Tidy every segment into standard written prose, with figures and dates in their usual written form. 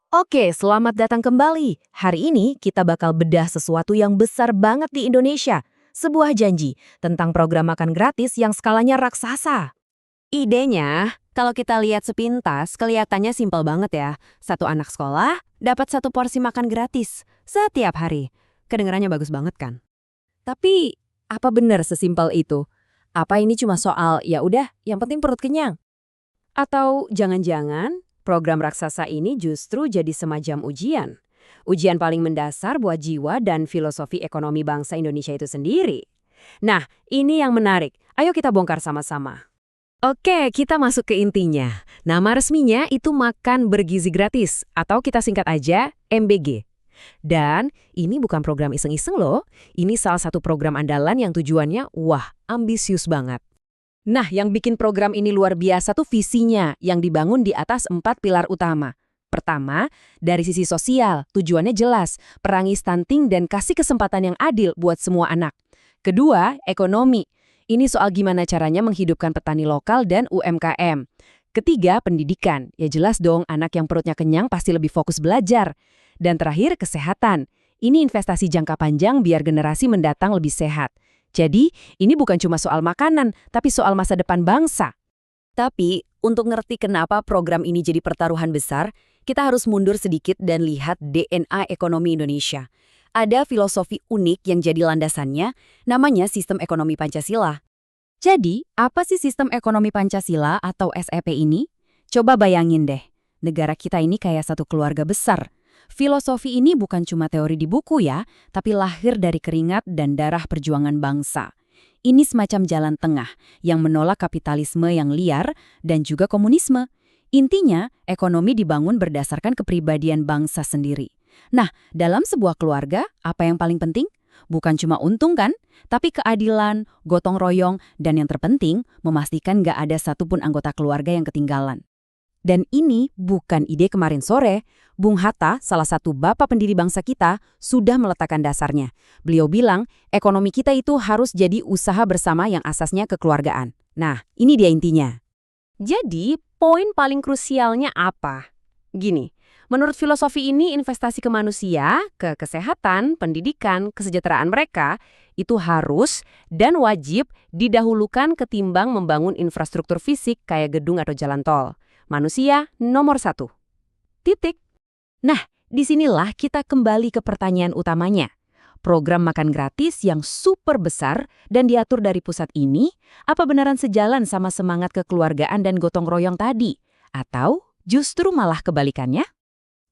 Oke, selamat datang kembali. Hari ini kita bakal bedah sesuatu yang besar banget di Indonesia. Sebuah janji tentang program makan gratis yang skalanya raksasa. Idenya, kalau kita lihat sepintas, kelihatannya simpel banget ya. Satu anak sekolah dapat satu porsi makan gratis setiap hari. Kedengarannya bagus banget kan? Tapi, apa benar sesimpel itu? Apa ini cuma soal, ya udah, yang penting perut kenyang? Atau jangan-jangan program raksasa ini justru jadi semacam ujian? Ujian paling mendasar buat jiwa dan filosofi ekonomi bangsa Indonesia itu sendiri. Nah, ini yang menarik. Ayo kita bongkar sama-sama. Oke, kita masuk ke intinya. Nama resminya itu Makan Bergizi Gratis, atau kita singkat aja MBG. Dan ini bukan program iseng-iseng loh, ini salah satu program andalan yang tujuannya, wah, ambisius banget. Nah, yang bikin program ini luar biasa tuh visinya, yang dibangun di atas 4 pilar utama. Pertama, dari sisi sosial, tujuannya jelas, perangi stunting dan kasih kesempatan yang adil buat semua anak. Kedua, ekonomi. Ini soal gimana caranya menghidupkan petani lokal dan UMKM. Ketiga, pendidikan. Ya jelas dong, anak yang perutnya kenyang pasti lebih fokus belajar. Dan terakhir, kesehatan. Ini investasi jangka panjang biar generasi mendatang lebih sehat. Jadi, ini bukan cuma soal makanan, tapi soal masa depan bangsa. Tapi, untuk ngerti kenapa program ini jadi pertaruhan besar, kita harus mundur sedikit dan lihat DNA ekonomi Indonesia. Ada filosofi unik yang jadi landasannya, namanya sistem ekonomi Pancasila. Jadi, apa sih sistem ekonomi Pancasila atau SEP ini? Coba bayangin deh, negara kita ini kayak satu keluarga besar. Filosofi ini bukan cuma teori di buku ya, tapi lahir dari keringat dan darah perjuangan bangsa. Ini semacam jalan tengah yang menolak kapitalisme yang liar dan juga komunisme. Intinya, ekonomi dibangun berdasarkan kepribadian bangsa sendiri. Nah, dalam sebuah keluarga, apa yang paling penting? Bukan cuma untung kan, tapi keadilan, gotong royong, dan yang terpenting, memastikan nggak ada satupun anggota keluarga yang ketinggalan. Dan ini bukan ide kemarin sore. Bung Hatta, salah satu bapak pendiri bangsa kita, sudah meletakkan dasarnya. Beliau bilang, ekonomi kita itu harus jadi usaha bersama yang asasnya kekeluargaan. Nah, ini dia intinya. Jadi, poin paling krusialnya apa? Gini, menurut filosofi ini investasi ke manusia, ke kesehatan, pendidikan, kesejahteraan mereka, itu harus dan wajib didahulukan ketimbang membangun infrastruktur fisik kayak gedung atau jalan tol. Manusia nomor 1. Titik. Nah, disinilah kita kembali ke pertanyaan utamanya. Program makan gratis yang super besar dan diatur dari pusat ini, apa beneran sejalan sama semangat kekeluargaan dan gotong royong tadi? Atau justru malah kebalikannya?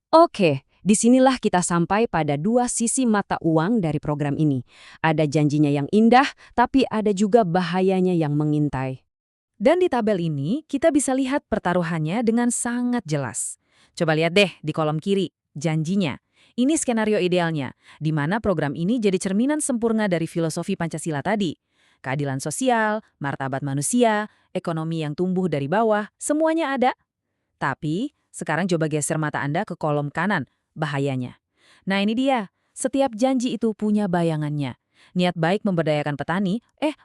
Oke, disinilah kita sampai pada dua sisi mata uang dari program ini. Ada janjinya yang indah, tapi ada juga bahayanya yang mengintai. Dan di tabel ini, kita bisa lihat pertaruhannya dengan sangat jelas. Coba lihat deh di kolom kiri, janjinya. Ini skenario idealnya, di mana program ini jadi cerminan sempurna dari filosofi Pancasila tadi. Keadilan sosial, martabat manusia, ekonomi yang tumbuh dari bawah, semuanya ada. Tapi, sekarang coba geser mata Anda ke kolom kanan, bahayanya. Nah ini dia, setiap janji itu punya bayangannya. Niat baik memberdayakan petani,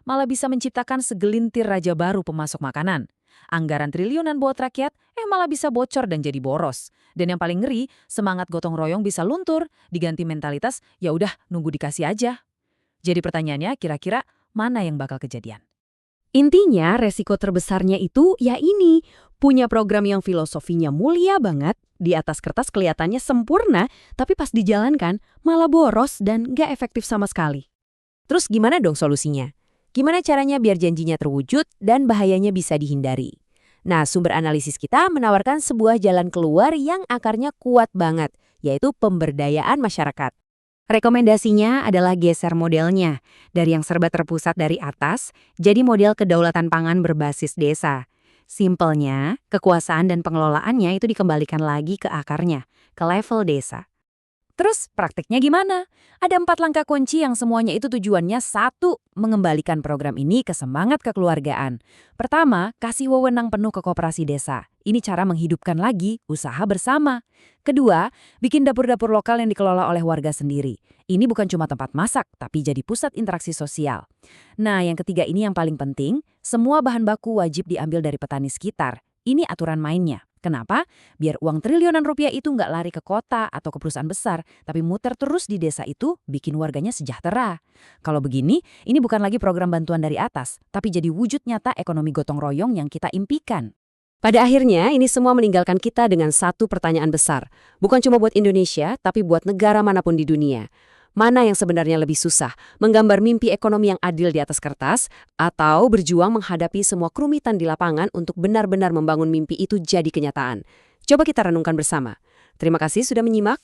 malah bisa menciptakan segelintir raja baru pemasok makanan. Anggaran triliunan buat rakyat, malah bisa bocor dan jadi boros. Dan yang paling ngeri, semangat gotong royong bisa luntur, diganti mentalitas, ya udah nunggu dikasih aja. Jadi pertanyaannya, kira-kira mana yang bakal kejadian? Intinya, resiko terbesarnya itu ya ini, punya program yang filosofinya mulia banget, di atas kertas kelihatannya sempurna, tapi pas dijalankan malah boros dan gak efektif sama sekali. Terus gimana dong solusinya? Gimana caranya biar janjinya terwujud dan bahayanya bisa dihindari? Nah, sumber analisis kita menawarkan sebuah jalan keluar yang akarnya kuat banget, yaitu pemberdayaan masyarakat. Rekomendasinya adalah geser modelnya, dari yang serba terpusat dari atas, jadi model kedaulatan pangan berbasis desa. Simpelnya, kekuasaan dan pengelolaannya itu dikembalikan lagi ke akarnya, ke level desa. Terus praktiknya gimana? Ada 4 langkah kunci yang semuanya itu tujuannya satu, mengembalikan program ini ke semangat kekeluargaan. Pertama, kasih wewenang penuh ke koperasi desa. Ini cara menghidupkan lagi usaha bersama. Kedua, bikin dapur-dapur lokal yang dikelola oleh warga sendiri. Ini bukan cuma tempat masak, tapi jadi pusat interaksi sosial. Nah, yang ketiga ini yang paling penting, semua bahan baku wajib diambil dari petani sekitar. Ini aturan mainnya. Kenapa? Biar uang triliunan rupiah itu nggak lari ke kota atau ke perusahaan besar, tapi muter terus di desa itu bikin warganya sejahtera. Kalau begini, ini bukan lagi program bantuan dari atas, tapi jadi wujud nyata ekonomi gotong royong yang kita impikan. Pada akhirnya, ini semua meninggalkan kita dengan satu pertanyaan besar. Bukan cuma buat Indonesia, tapi buat negara manapun di dunia. Mana yang sebenarnya lebih susah, menggambar mimpi ekonomi yang adil di atas kertas, atau berjuang menghadapi semua kerumitan di lapangan untuk benar-benar membangun mimpi itu jadi kenyataan? Coba kita renungkan bersama. Terima kasih sudah menyimak.